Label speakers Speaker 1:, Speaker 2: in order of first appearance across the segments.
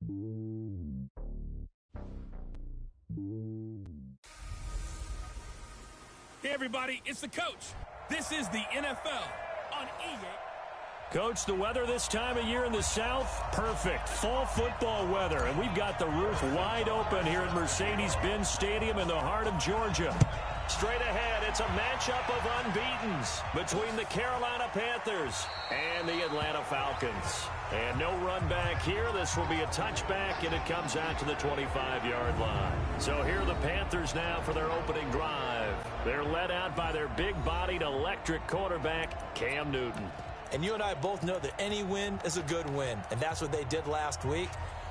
Speaker 1: Hey, everybody, it's the coach. This is the NFL on EA.
Speaker 2: Coach, the weather this time of year in the South, perfect. Fall football weather, and we've got the roof wide open here at Mercedes-Benz Stadium in the heart of Georgia. Straight ahead, it's a matchup of unbeatens between the Carolina Panthers and the Atlanta Falcons. And no run back here. This will be a touchback, and it comes out to the 25-yard line. So here are the Panthers now for their opening drive. They're led out by their big-bodied electric quarterback, Cam Newton.
Speaker 3: And you and I both know that any win is a good win, and that's what they did last week.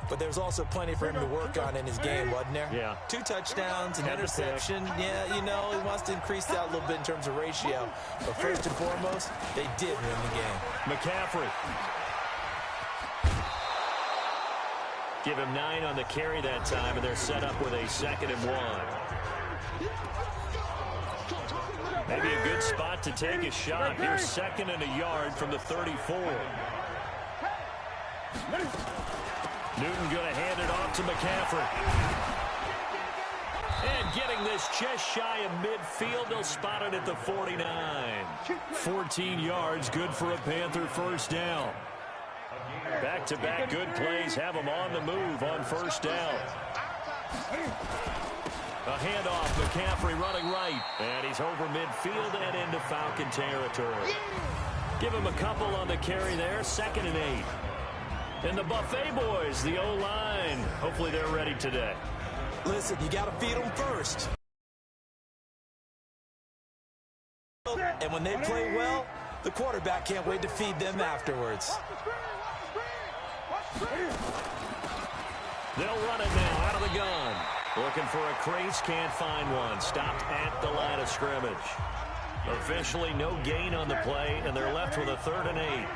Speaker 3: But there's also plenty for him to work on in his game, wasn't there?
Speaker 2: Yeah.
Speaker 3: 2 touchdowns, an interception. Yeah, you know, he wants to increase that a little bit in terms of ratio. But first and foremost, they did win the game.
Speaker 2: McCaffrey. Give him 9 on the carry that time, and they're set up with a 2nd and 1. Maybe a good spot to take a shot. Here's 2nd and a yard from the 34. Newton going to hand it off to McCaffrey. And getting this just shy of midfield, they'll spot it at the 49. 14 yards, good for a Panther first down. Back-to-back good plays have them on the move on first down. A handoff, McCaffrey running right. And he's over midfield and into Falcon territory. Give him a couple on the carry there, 2nd and 8. And the Buffet boys, the O-line, hopefully they're ready today.
Speaker 3: Listen, you got to feed them first. And when they play well, the quarterback can't wait to feed them afterwards.
Speaker 2: They'll run it now out of the gun. Looking for a crease, can't find one. Stopped at the line of scrimmage. Officially no gain on the play, and they're left with a 3rd and 8.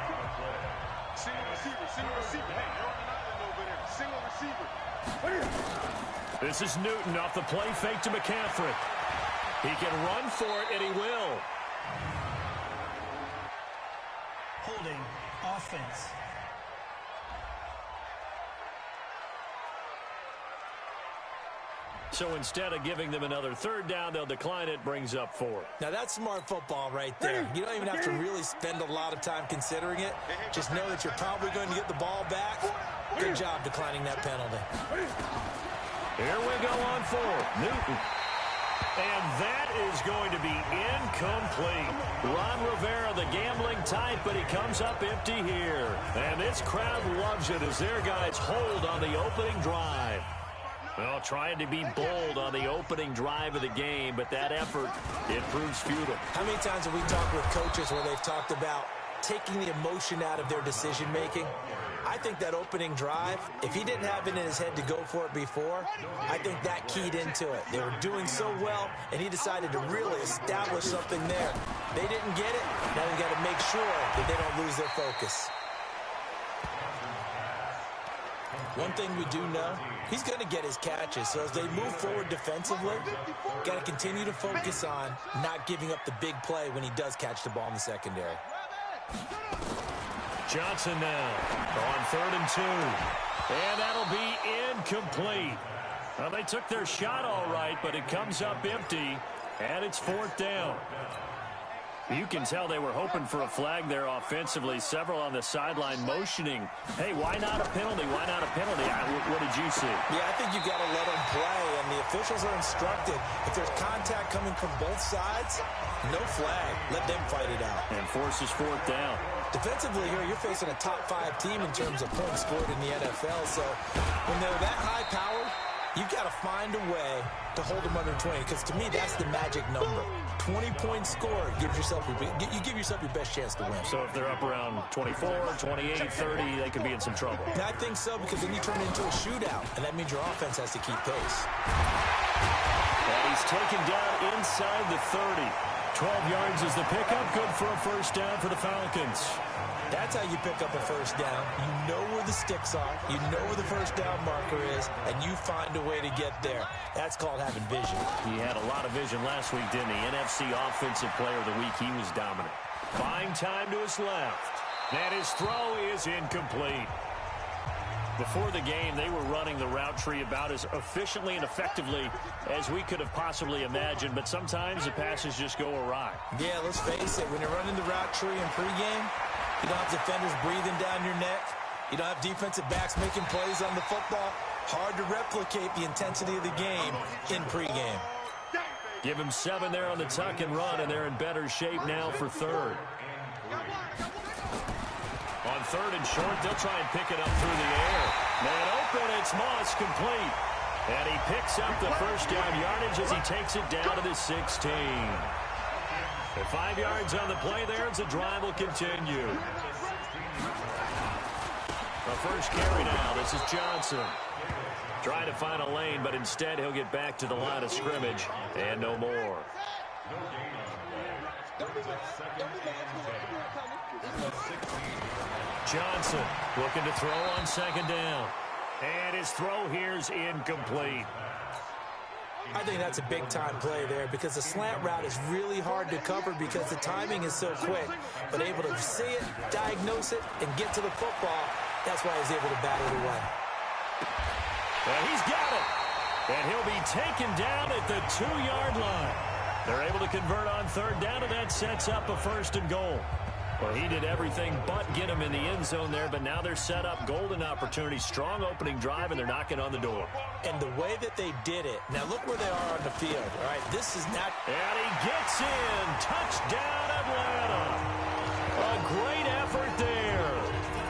Speaker 2: This is Newton off the play fake to McCaffrey. He can run for it, and he will.
Speaker 4: Holding offense.
Speaker 2: So instead of giving them another 3rd down, they'll decline it, brings up 4.
Speaker 3: Now that's smart football right there. You don't even have to really spend a lot of time considering it. Just know that you're probably going to get the ball back. Good job declining that penalty.
Speaker 2: Here we go on 4th. Newton. And that is going to be incomplete. Ron Rivera, the gambling type, but he comes up empty here. And this crowd loves it as their guys hold on the opening drive. Well, trying to be bold on the opening drive of the game, but that effort, it proves futile.
Speaker 3: How many times have we talked with coaches where they've talked about taking the emotion out of their decision-making? I think that opening drive, if he didn't have it in his head to go for it before, I think that keyed into it. They were doing so well, and he decided to really establish something there. They didn't get it. Now they've got to make sure that they don't lose their focus. One thing we do know, he's going to get his catches. So as they move forward defensively, got to continue to focus on not giving up the big play when he does catch the ball in the secondary.
Speaker 2: Johnson now on 3rd and 2. And that'll be incomplete. Well, they took their shot all right, but it comes up empty, and it's 4th down. You can tell they were hoping for a flag there offensively. Several on the sideline motioning. Hey, why not a penalty? Why not a penalty? What did you see?
Speaker 3: Yeah, I think you got to let them play, and the officials are instructed. If there's contact coming from both sides, no flag. Let them fight it out.
Speaker 2: And forces 4th down.
Speaker 3: Defensively here, you're facing a top-5 team in terms of points scored in the NFL. So when they're that high-powered, you've got to find a way to hold them under 20, because to me, that's the magic number. 20 points scored, you give yourself your best chance to win.
Speaker 2: So if they're up around 24, 28, 30, they could be in some trouble.
Speaker 3: And I think so, because then you turn it into a shootout, and that means your offense has to keep pace.
Speaker 2: And he's taken down inside the 30. 12 yards is the pickup. Good for a first down for the Falcons.
Speaker 3: That's how you pick up a first down. You know where the sticks are. You know where the first down marker is, and you find a way to get there. That's called having vision.
Speaker 2: He had a lot of vision last week, didn't he? NFC Offensive Player of the Week. He was dominant. Buying time to his left. And his throw is incomplete. Before the game, they were running the route tree about as efficiently and effectively as we could have possibly imagined, but sometimes the passes just go awry.
Speaker 3: Yeah, let's face it, when you're running the route tree in pregame, you don't have defenders breathing down your neck. You don't have defensive backs making plays on the football. Hard to replicate the intensity of the game in pregame.
Speaker 2: Give him 7 there on the tuck and run, and they're in better shape now for third. On third and short, they'll try and pick it up through the air. Man open, it's Moss, complete. And he picks up the first down yardage as he takes it down to the 16. And 5 yards on the play there as the drive will continue. The first carry now, this is Johnson. Trying to find a lane, but instead he'll get back to the line of scrimmage and no more. Johnson looking to throw on second down. And his throw here's incomplete.
Speaker 3: I think that's a big-time play there because the slant route is really hard to cover because the timing is so quick. But able to see it, diagnose it, and get to the football, that's why he's able to bat it away.
Speaker 2: And he's got it. And he'll be taken down at the 2-yard line. They're able to convert on third down, and that sets up a first and goal. Well, he did everything but get him in the end zone there, but now they're set up. Golden opportunity, strong opening drive, and they're knocking on the door.
Speaker 3: And the way that they did it, now look where they are on the field, all right? This is not...
Speaker 2: And he gets in. Touchdown, Atlanta. A great effort there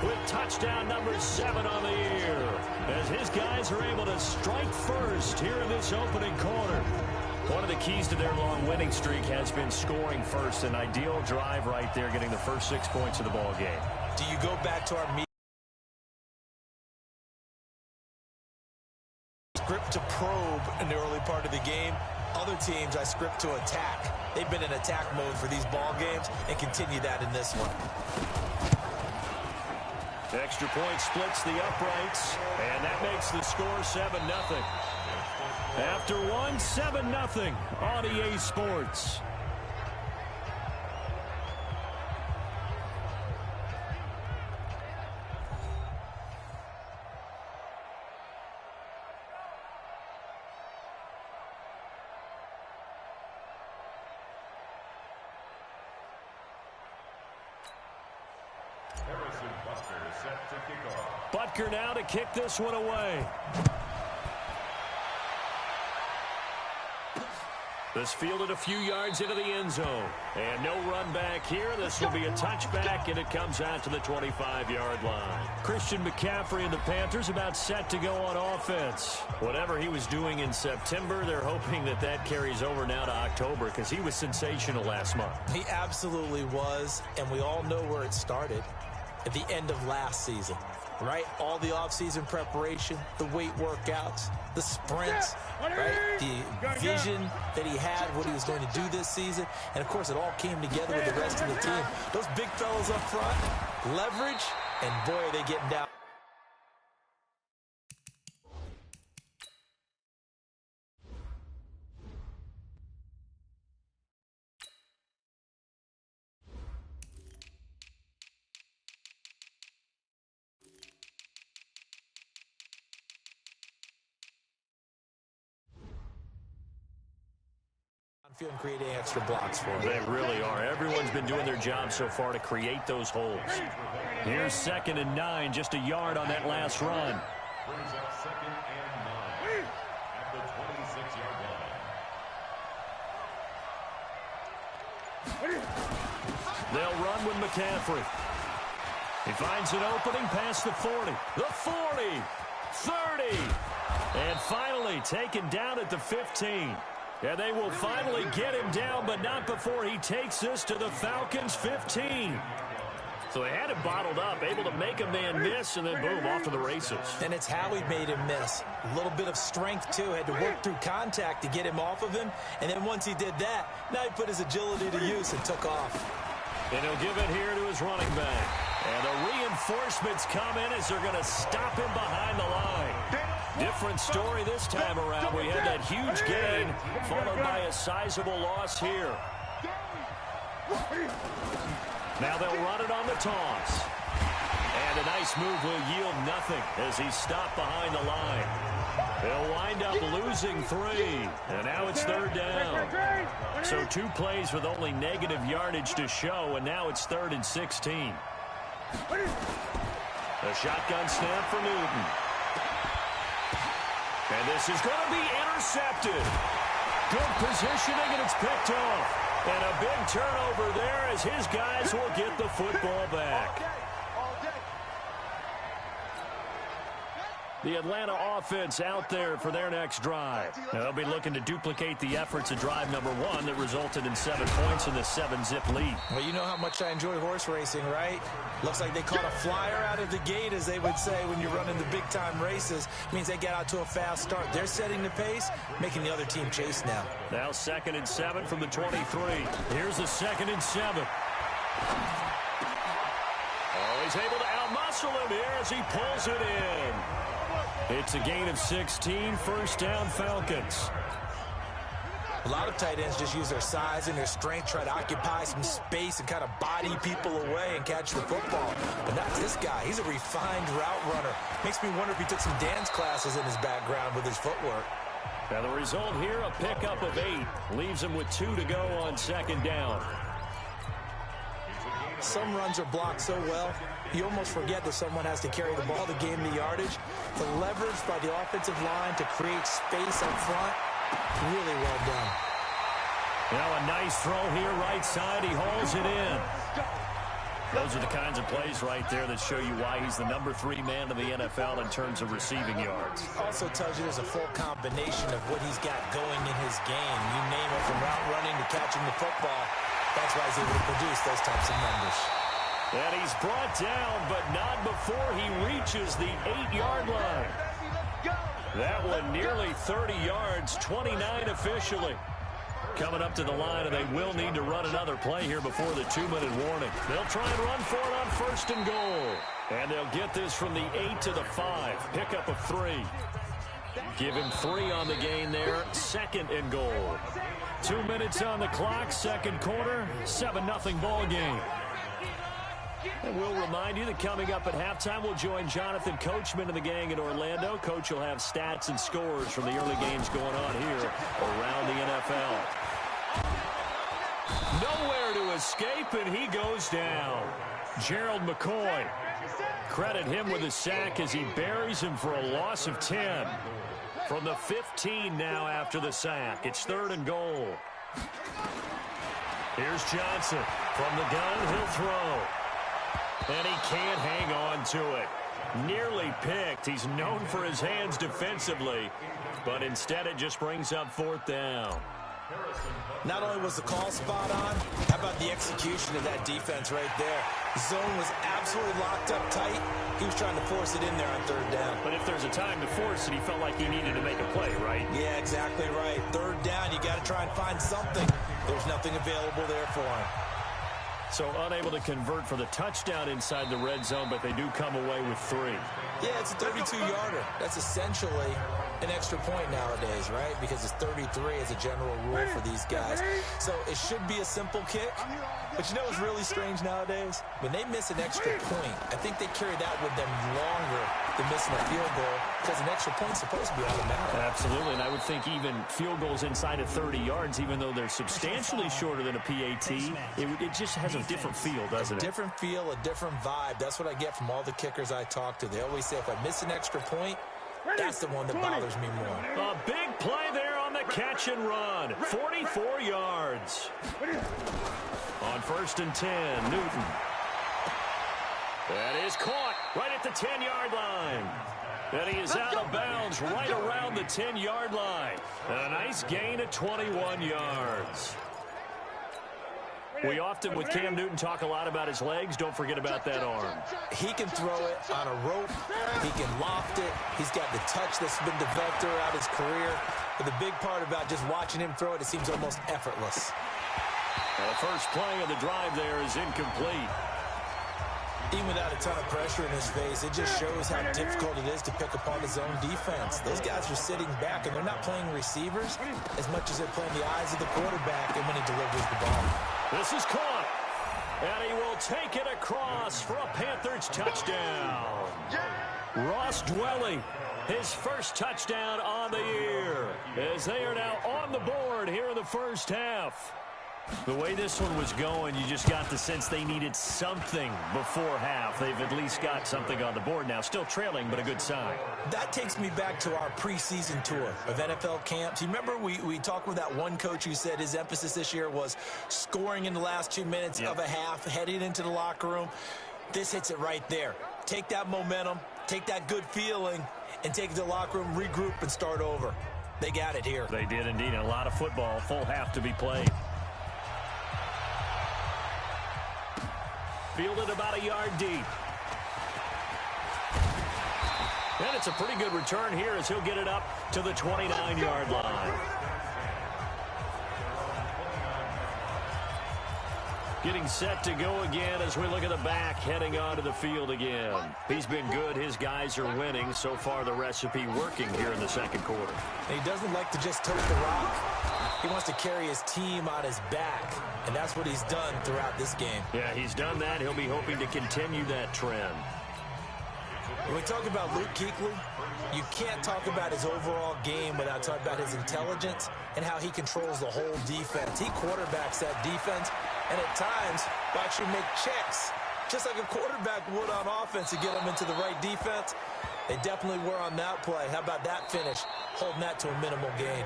Speaker 2: with touchdown number 7 on the year as his guys are able to strike first here in this opening quarter. One of the keys to their long winning streak has been scoring first. An ideal drive right there, getting the first 6 points of the ball game.
Speaker 3: Do you go back to our script to probe in the early part of the game? Other teams, I script to attack. They've been in attack mode for these ball games and continue that in this one.
Speaker 2: Extra point splits the uprights, and that makes the score 7-0. After 7-0 on EA Sports. Butker now to kick this one away. This fielded a few yards into the end zone. And no run back here. This will be a touchback, and it comes out to the 25-yard line. Christian McCaffrey and the Panthers about set to go on offense. Whatever he was doing in September, they're hoping that that carries over now to October because he was sensational last month.
Speaker 3: He absolutely was, and we all know where it started at the end of last season. Right? All the offseason preparation, the weight workouts, the sprints, right? The vision that he had, what he was going to do this season. And, of course, it all came together with the rest of the team. Those big fellas up front, leverage, and, boy, are they getting down. And creating extra blocks for them.
Speaker 2: They really are. Everyone's been doing their job so far to create those holes. Here's 2nd and 9, just a yard on that last run.
Speaker 5: Brings up 2nd and 9 at the 26-yard line.
Speaker 2: They'll run with McCaffrey. He finds an opening past the 40, the 40, 30, and finally taken down at the 15. And they will finally get him down, but not before he takes this to the Falcons' 15. So they had him bottled up, able to make a man miss, and then boom, off to the races.
Speaker 3: And it's how he made him miss. A little bit of strength, too. Had to work through contact to get him off of him. And then once he did that, now he put his agility to use and took off.
Speaker 2: And he'll give it here to his running back. And the reinforcements come in as they're going to stop him behind the line. Different story this time around. We had that huge gain followed by a sizable loss here. Now they'll run it on the toss. And a nice move will yield nothing as he's stopped behind the line. They'll wind up losing 3, and now it's 3rd down. So 2 plays with only negative yardage to show, and now it's 3rd and 16. A shotgun snap for Newton. And this is going to be intercepted. Good positioning, and it's picked off. And a big turnover there as his guys will get the football back. The Atlanta offense out there for their next drive. Now, they'll be looking to duplicate the efforts of drive number 1 that resulted in 7 points in the 7-zip lead.
Speaker 3: Well, you know how much I enjoy horse racing, right? Looks like they caught a flyer out of the gate, as they would say when you're running the big-time races. Means they get out to a fast start. They're setting the pace, making the other team chase now.
Speaker 2: Now 2nd and 7 from the 23. Here's the 2nd and 7. Oh, he's able to outmuscle him here as he pulls it in. It's a gain of 16, 1st down Falcons.
Speaker 3: A lot of tight ends just use their size and their strength, try to occupy some space and kind of body people away and catch the football. But not this guy. He's a refined route runner. Makes me wonder if he took some dance classes in his background with his footwork.
Speaker 2: Now the result here, a pickup of 8. Leaves him with 2 to go on 2nd down.
Speaker 3: Some runs are blocked so well, you almost forget that someone has to carry the ball to gain the yardage. The leverage by the offensive line to create space up front, really well done.
Speaker 2: Now a nice throw here, right side. He hauls it in. Those are the kinds of plays right there that show you why he's the number 3 man in the NFL in terms of receiving yards.
Speaker 3: Also tells you there's a full combination of what he's got going in his game. You name it, from route running to catching the football. That's why he's able to produce those types of numbers.
Speaker 2: And he's brought down, but not before he reaches the 8-yard line. That one nearly 30 yards, 29 officially. Coming up to the line, and they will need to run another play here before the 2-minute warning. They'll try and run for it on 1st and goal. And they'll get this from the 8 to the 5. Pickup of 3. Give him 3 on the gain there. 2nd and goal. 2 minutes on the clock, 2nd quarter, 7-0 ball game. And we'll remind you that coming up at halftime, we'll join Jonathan Coachman and the gang in Orlando. Coach will have stats and scores from the early games going on here around the NFL. Nowhere to escape, and he goes down. Gerald McCoy. Credit him with a sack as he buries him for a loss of 10. From the 15 now after the sack. It's 3rd and goal. Here's Johnson. From the gun, he'll throw. And he can't hang on to it. Nearly picked. He's known for his hands defensively, but instead it just brings up 4th down.
Speaker 3: Not only was the call spot on, how about the execution of that defense right there? The zone was absolutely locked up tight. He was trying to force it in there on 3rd down.
Speaker 2: But if there's a time to force it, he felt like he needed to make a play, right?
Speaker 3: Yeah, exactly right. 3rd down, you got to try and find something. There's nothing available there for him.
Speaker 2: So unable to convert for the touchdown inside the red zone, but they do come away with 3.
Speaker 3: Yeah, it's a 32-yarder. That's essentially an extra point nowadays, right? Because it's 33 as a general rule for these guys. So it should be a simple kick. But you know what's really strange nowadays? When they miss an extra point, I think they carry that with them longer than missing a field goal, because an extra point's supposed to be automatic.
Speaker 2: Absolutely, and I would think even field goals inside of 30 yards, even though they're substantially shorter than a PAT, it just has a different feel, doesn't it?
Speaker 3: A different feel, a different vibe. That's what I get from all the kickers I talk to. They always say, if I miss an extra point, that's the one that bothers me more.
Speaker 2: A big play there on the catch and run. 44 yards. On 1st and 10, Newton. That is caught right at the 10-yard line. And he is out of bounds right around the 10-yard line. A nice gain of 21 yards. We often, with Cam Newton, talk a lot about his legs. Don't forget about that arm.
Speaker 3: He can throw it on a rope. He can loft it. He's got the touch that's been developed throughout his career. But the big part about just watching him throw it, it seems almost effortless.
Speaker 2: The first play of the drive there is incomplete.
Speaker 3: Even without a ton of pressure in his face, it just shows how difficult it is to pick apart his own defense. Those guys are sitting back, and they're not playing receivers as much as they're playing the eyes of the quarterback and when he delivers the ball.
Speaker 2: This is caught. And he will take it across for a Panthers touchdown. Ross Dwelly, his first touchdown on the year, as they are now on the board here in the first half. The way this one was going, you just got the sense they needed something before half. They've at least got something on the board now. Still trailing, but a good sign.
Speaker 3: That takes me back to our preseason tour of NFL camps. You remember we talked with that one coach who said his emphasis this year was scoring in the last 2 minutes of a half, heading into the locker room. This hits it right there. Take that momentum, take that good feeling, and take it to the locker room, regroup, and start over. They got it here.
Speaker 2: They did indeed. A lot of football, full half to be played. Fielded about a yard deep. And it's a pretty good return here as he'll get it up to the 29-yard line. Getting set to go again as we look at the back heading onto the field again. He's been good. His guys are winning. So far, the recipe working here in the second quarter.
Speaker 3: And he doesn't like to just tote the rock. He wants to carry his team on his back, and that's what he's done throughout this game.
Speaker 2: Yeah, he's done that. He'll be hoping to continue that trend.
Speaker 3: When we talk about Luke Kuechly, you can't talk about his overall game without talking about his intelligence and how he controls the whole defense. He quarterbacks that defense, and at times will actually make checks, just like a quarterback would on offense to get them into the right defense. They definitely were on that play. How about that finish, holding that to a minimal gain?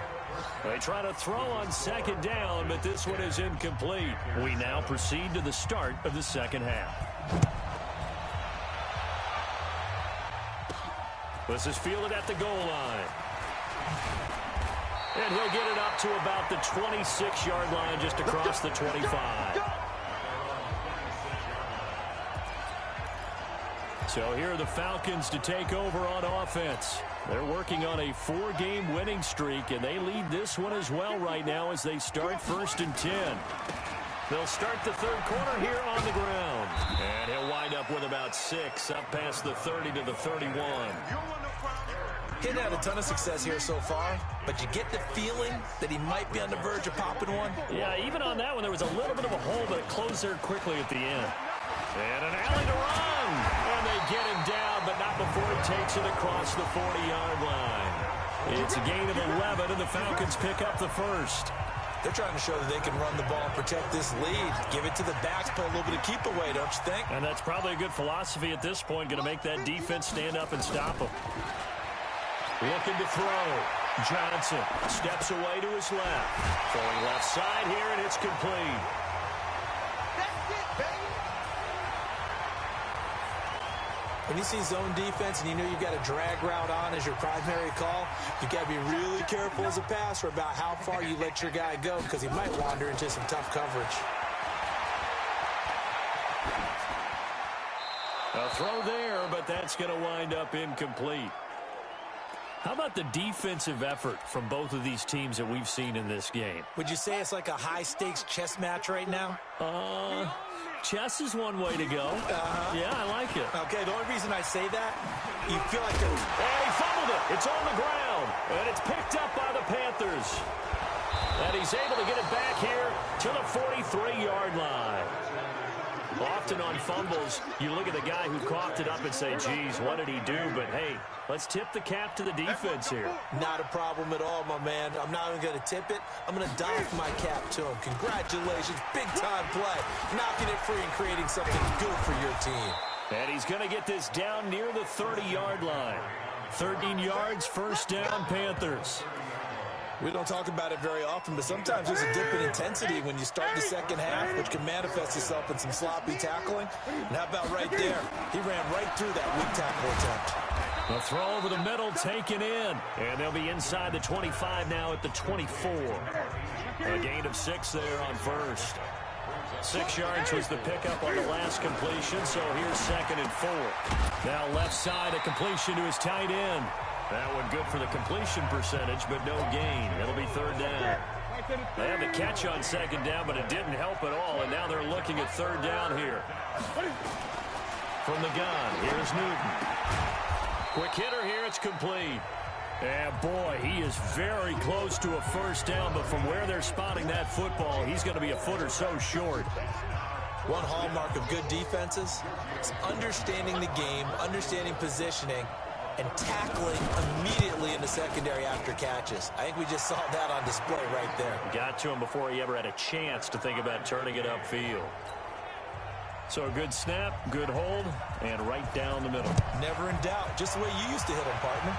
Speaker 2: They try to throw on second down, but this one is incomplete. We now proceed to the start of the second half. This is fielded at the goal line. And he'll get it up to about the 26-yard line, just across the 25. So here are the Falcons to take over on offense. They're working on a 4-game winning streak, and they lead this one as well right now as they start 1st and 10. They'll start the third quarter here on the ground. And he'll wind up with about 6, up past the 30 to the 31.
Speaker 3: He's had a ton of success here so far, but you get the feeling that he might be on the verge of popping one.
Speaker 2: Yeah, even on that one, there was a little bit of a hole, but it closed there quickly at the end. And an alley to run. And they get him down, but not before he takes it across the 40-yard line. It's a gain of 11, and the Falcons pick up the first.
Speaker 3: They're trying to show that they can run the ball and protect this lead. Give it to the backs, play a little bit of keep away, don't you think?
Speaker 2: And that's probably a good philosophy at this point, going to make that defense stand up and stop them. Looking to throw. Johnson steps away to his left. Throwing left side here, and it's complete.
Speaker 3: When you see zone defense and you know you've got a drag route on as your primary call, you've got to be really careful as a passer about how far you let your guy go because he might wander into some tough coverage.
Speaker 2: A throw there, but that's going to wind up incomplete. How about the defensive effort from both of these teams that we've seen in this game?
Speaker 3: Would you say it's like a high-stakes chess match right now?
Speaker 2: Chess is one way to go. Yeah, I like it.
Speaker 3: Okay, the only reason I say that, you feel like
Speaker 2: And he fumbled it. It's on the ground. And it's picked up by the Panthers. And he's able to get it back here to the 43-yard line. Often on fumbles, you look at the guy who coughed it up and say, geez, what did he do? But, hey, let's tip the cap to the defense here.
Speaker 3: Not a problem at all, my man. I'm not even going to tip it. I'm going to doff my cap to him. Congratulations. Big-time play. Knocking it free and creating something good for your team.
Speaker 2: And he's going to get this down near the 30-yard line. 13 yards, first down, Panthers.
Speaker 3: We don't talk about it very often, but sometimes there's a dip in intensity when you start the second half, which can manifest itself in some sloppy tackling. And how about right there? He ran right through that weak tackle attempt.
Speaker 2: A throw over the middle, taken in. And they'll be inside the 25 now at the 24. A gain of 6 there on first. 6 yards was the pickup on the last completion, so here's 2nd and 4. Now left side, a completion to his tight end. That one good for the completion percentage, but no gain. It'll be 3rd down. They had the catch on 2nd down, but it didn't help at all, and now they're looking at 3rd down here. From the gun, here's Newton. Quick hitter here, it's complete. And boy, he is very close to a first down, but from where they're spotting that football, he's going to be a foot or so short.
Speaker 3: One hallmark of good defenses is understanding the game, understanding positioning, and tackling immediately in the secondary after catches. I think we just saw that on display right there.
Speaker 2: Got to him before he ever had a chance to think about turning it upfield. So a good snap, good hold, and right down the middle.
Speaker 3: Never in doubt. Just the way you used to hit them, partner.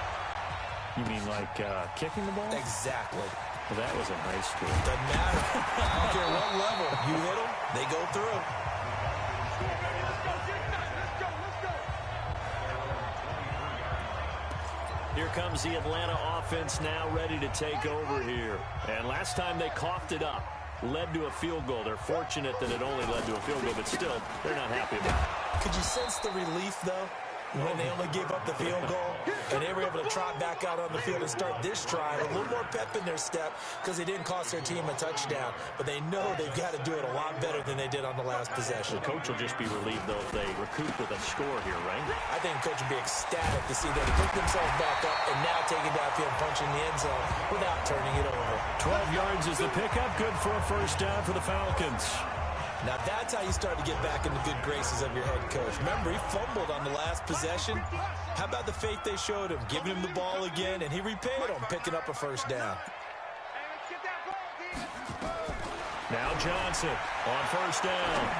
Speaker 2: You mean like kicking the ball?
Speaker 3: Exactly.
Speaker 2: Well, that was a nice throw.
Speaker 3: Doesn't matter. I don't care what level. You hit them, they go through.
Speaker 2: Here comes the Atlanta offense now ready to take over here. And last time they coughed it up, led to a field goal. They're fortunate that it only led to a field goal, but still, they're not happy about it.
Speaker 3: Could you sense the relief, though, when they only gave up the field goal and they were able to trot back out on the field and start this drive? A little more pep in their step because they didn't cost their team a touchdown, but they know they've got to do it a lot better than they did on the last possession.
Speaker 2: The coach will just be relieved, though, if they recoup with a score here, right?
Speaker 3: I think the coach would be ecstatic to see that they pick themselves back up and now take it downfield, punching the end zone without turning it over.
Speaker 2: 12 yards is the pickup. Good for a first down for the Falcons.
Speaker 3: Now that's how you start to get back in the good graces of your head coach. Remember, he fumbled on the last possession. How about the faith they showed him, giving him the ball again, and he repaid them, picking up a first down.
Speaker 2: Now Johnson on first down.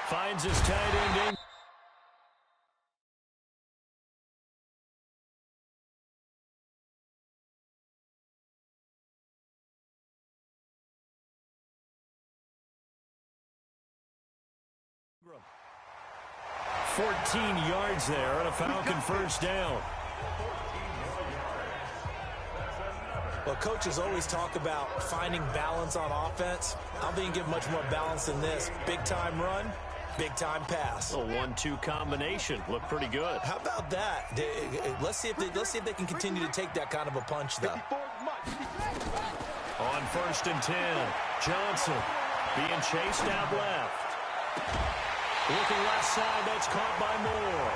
Speaker 2: Finds his tight end. Ingram. 14 yards there and a Falcon first down.
Speaker 3: Well, coaches always talk about finding balance on offense. I don't think you can get much more balance than this. Big-time run, big-time pass.
Speaker 2: A 1-2 combination. Looked pretty good.
Speaker 3: How about that? Let's see if they can continue to take that kind of a punch, though.
Speaker 2: On first and 10, Johnson being chased out left. Looking left side, that's caught by Moore.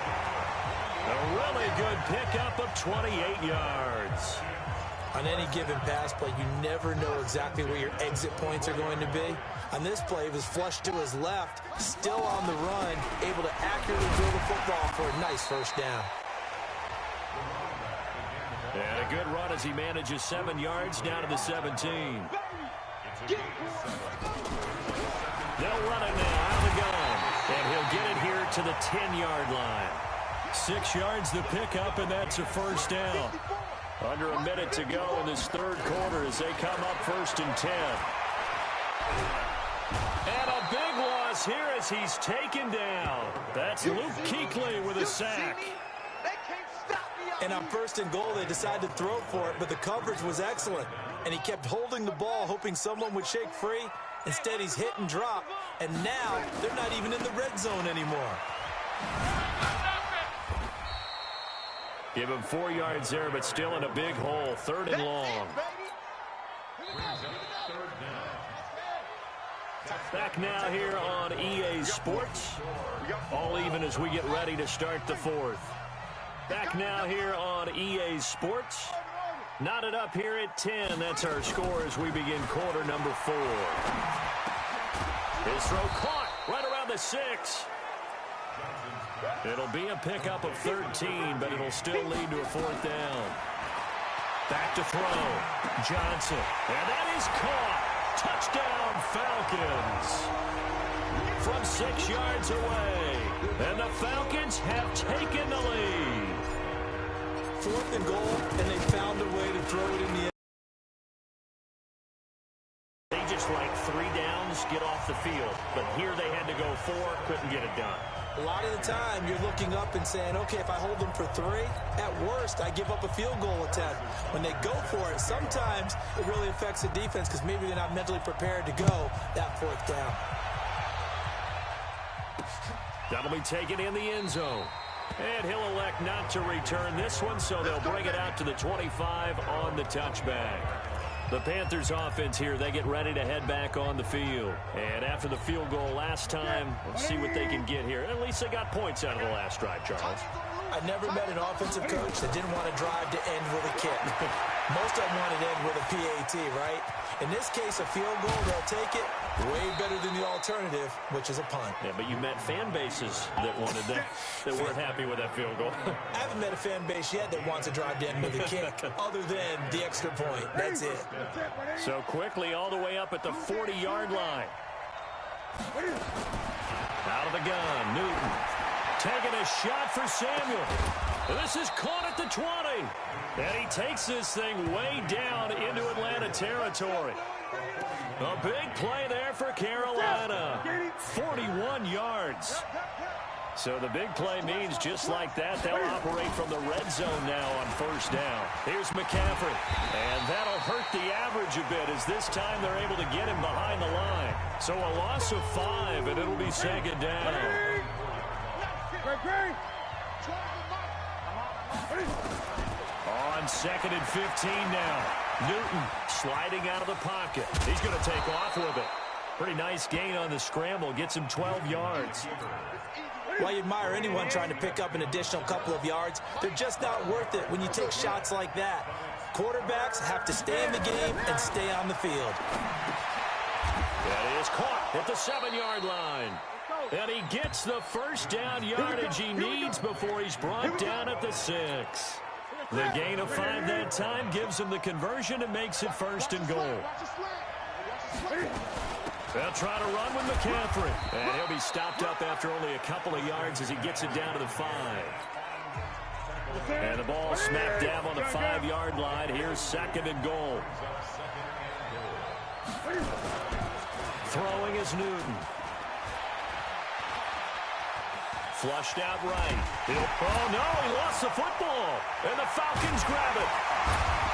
Speaker 2: A really good pickup of 28 yards.
Speaker 3: On any given pass play, you never know exactly where your exit points are going to be. On this play, it was flushed to his left, still on the run, able to accurately throw the football for a nice first down.
Speaker 2: And a good run as he manages 7 yards down to the 17. They'll run it now out of the gun. And he'll get it here to the 10-yard line. 6 yards the pickup, and that's a first down. Under a minute to go in this third quarter as they come up first and 10. And a big loss here as he's taken down. That's Luke Kuechly with a sack.
Speaker 3: And on first and goal, they decided to throw for it, but the coverage was excellent. And he kept holding the ball, hoping someone would shake free. Instead, he's hit and drop, and now they're not even in the red zone anymore.
Speaker 2: Give him 4 yards there, but still in a big hole. Third and long. Back now here on EA Sports. All even as we get ready to start the fourth. Back now here on EA Sports. Knotted up here at 10. That's our score as we begin quarter number 4. His throw caught right around the 6. It'll be a pickup of 13, but it'll still lead to a fourth down. Back to throw. Johnson. And that is caught. Touchdown, Falcons. From 6 yards away. And the Falcons have taken the lead.
Speaker 3: Fourth and goal, and they found a way to throw it in the end.
Speaker 2: They just like 3 downs, get off the field. But here they had to go 4, couldn't get it done.
Speaker 3: A lot of the time, you're looking up and saying, okay, if I hold them for 3, at worst, I give up a field goal attempt. When they go for it, sometimes it really affects the defense because maybe they're not mentally prepared to go that fourth down.
Speaker 2: That'll be taken in the end zone. And he'll elect not to return this one, so they'll bring it out to the 25 on the touchback. The Panthers offense here, they get ready to head back on the field. And after the field goal last time, let's see what they can get here. At least they got points out of the last drive, Charles.
Speaker 3: I never met an offensive coach that didn't want to drive to end with a kick. Most of them wanted to end with a PAT, right? In this case, a field goal, they'll take it. Way better than the alternative. alternative, which is a punt.
Speaker 2: Yeah, but you met fan bases that wanted that weren't happy with that field goal.
Speaker 3: I haven't met a fan base yet that wants to drive down with a kick other than the extra point. That's it.
Speaker 2: So quickly all the way up at the 40-yard line. Out of the gun, Newton. Taking a shot for Samuel. This is caught at the 20. And he takes this thing way down into Atlanta territory. A big play there for Carolina. 41 yards. So the big play means just like that, they'll operate from the red zone now on first down. Here's McCaffrey. And that'll hurt the average a bit as this time they're able to get him behind the line. So a loss of 5, and it'll be second down. On second and 15 now. Newton sliding out of the pocket. He's going to take off with it. Pretty nice gain on the scramble. Gets him 12 yards.
Speaker 3: Well, you admire anyone trying to pick up an additional couple of yards. They're just not worth it when you take shots like that. Quarterbacks have to stay in the game and stay on the field.
Speaker 2: That is caught at the 7-yard line. And he gets the first down yardage he needs before he's brought down at the 6. The gain of 5 that time gives him the conversion and makes it first and goal. They'll try to run with McCaffrey. And he'll be stopped up after only a couple of yards as he gets it down to the 5. And the ball smack dab on the 5-yard line. Here's second and goal. Throwing is Newton. Flushed out right. Oh, no, he lost the football. And the Falcons grab it.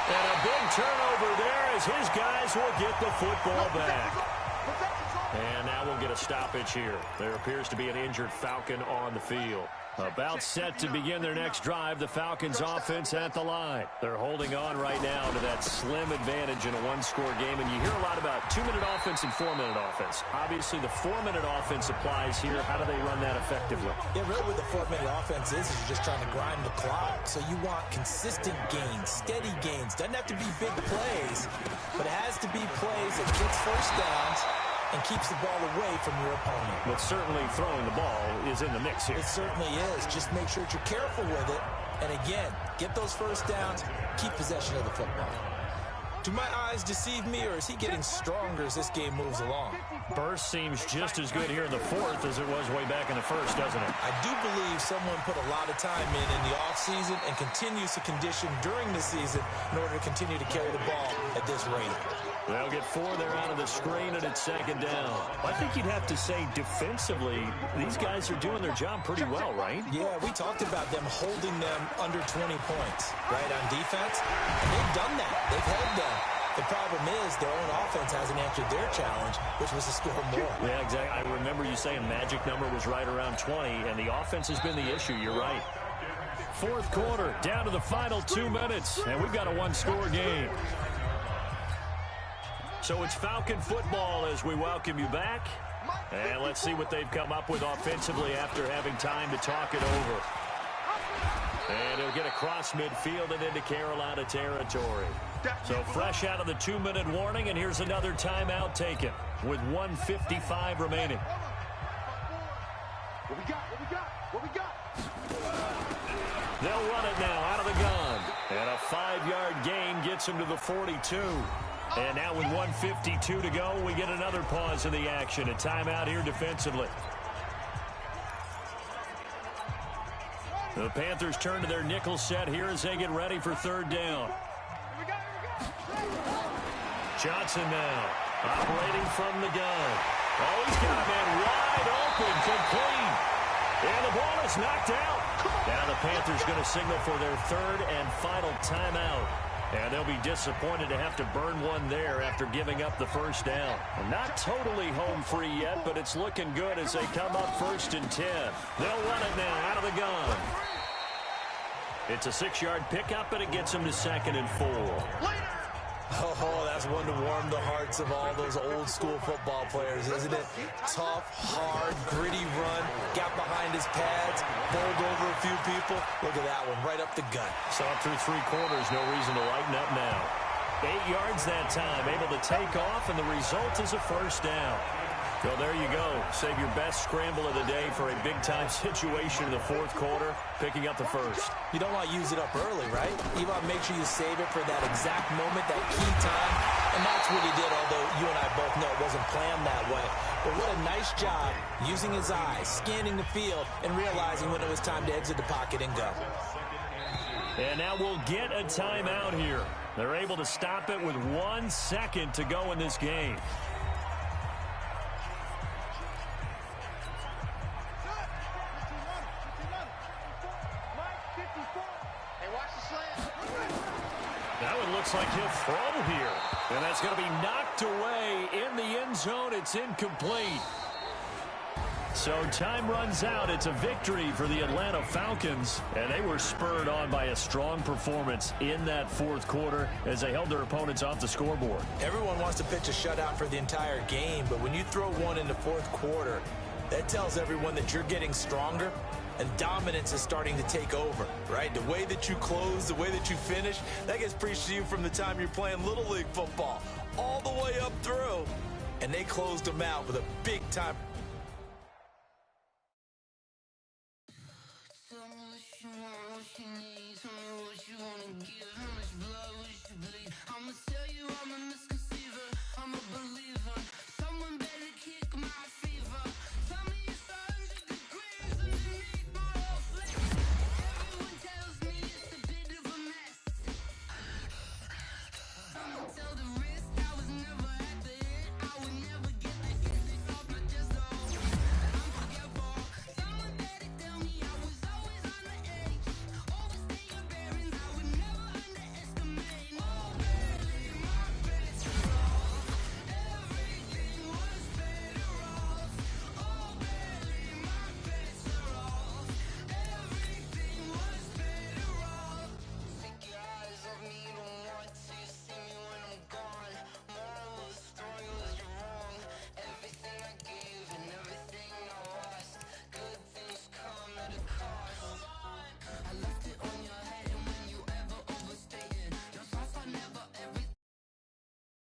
Speaker 2: And a big turnover there as his guys will get the football back. And now we'll get a stoppage here. There appears to be an injured Falcon on the field. About set to begin their next drive, the Falcons offense at the line. They're holding on right now to that slim advantage in a one-score game, and you hear a lot about 2-minute offense and 4-minute offense. Obviously, the 4-minute offense applies here. How do they run that effectively?
Speaker 3: Yeah, really what the 4-minute offense is you're just trying to grind the clock. So you want consistent gains, steady gains. Doesn't have to be big plays, but it has to be plays that gets first downs and keeps the ball away from your opponent.
Speaker 2: But certainly throwing the ball is in the mix here.
Speaker 3: It certainly is. Just make sure that you're careful with it. And again, get those first downs, keep possession of the football. Do my eyes deceive me, or is he getting stronger as this game moves along?
Speaker 2: Burst seems just as good here in the 4th as it was way back in the 1st, doesn't it?
Speaker 3: I do believe someone put a lot of time in the offseason and continues to condition during the season in order to continue to carry the ball at this rate.
Speaker 2: They'll get 4 there out of the screen, and it's second down. I think you'd have to say defensively, these guys are doing their job pretty well, right?
Speaker 3: Yeah, we talked about them holding them under 20 points, right, on defense. And they've done that. They've held them. The problem is their own offense hasn't answered their challenge, which was to score more.
Speaker 2: Yeah, exactly. I remember you saying magic number was right around 20, and the offense has been the issue. You're right. 4th quarter, down to the final 2 minutes, and we've got a one-score game. So it's Falcon football as we welcome you back. And let's see what they've come up with offensively after having time to talk it over. And he'll get across midfield and into Carolina territory. So fresh out of the 2-minute warning, and here's another timeout taken with 1:55 remaining.
Speaker 5: What we got?
Speaker 2: They'll run it now out of the gun. And a 5-yard gain gets him to the 42. And now with 1:52 to go, we get another pause in the action. A timeout here defensively. The Panthers turn to their nickel set here as they get ready for 3rd down. Johnson now operating from the gun. Oh, he's got a man wide open, complete. And the ball is knocked out. Now the Panthers going to signal for their 3rd and final timeout. And they'll be disappointed to have to burn one there after giving up the first down. Not totally home free yet, but it's looking good as they come up 1st and 10. They'll run it now out of the gun. It's a 6-yard pickup, and it gets them to 2nd and 4.
Speaker 3: Oh, that's one to warm the hearts of all those old-school football players, isn't it? Tough, hard, gritty run, got behind his pads, bowled over a few people. Look at that one, right up the gut.
Speaker 2: Saw it through 3 quarters, no reason to lighten up now. 8 yards that time, able to take off, and the result is a first down. Well, there you go. Save your best scramble of the day for a big-time situation in the fourth quarter, picking up the first.
Speaker 3: You don't want to use it up early, right? You want to make sure you save it for that exact moment, that key time. And that's what he did, although you and I both know it wasn't planned that way. But what a nice job using his eyes, scanning the field, and realizing when it was time to exit the pocket and go.
Speaker 2: And now we'll get a timeout here. They're able to stop it with 1 second to go in this game. That one looks like he'll throw here. And that's going to be knocked away in the end zone. It's incomplete. So time runs out. It's a victory for the Atlanta Falcons. And they were spurred on by a strong performance in that fourth quarter as they held their opponents off the scoreboard.
Speaker 3: Everyone wants to pitch a shutout for the entire game, but when you throw one in the fourth quarter, that tells everyone that you're getting stronger and dominance is starting to take over, right? The way that you close, the way that you finish, that gets preached to you from the time you're playing Little League football all the way up through. And they closed them out with a big-time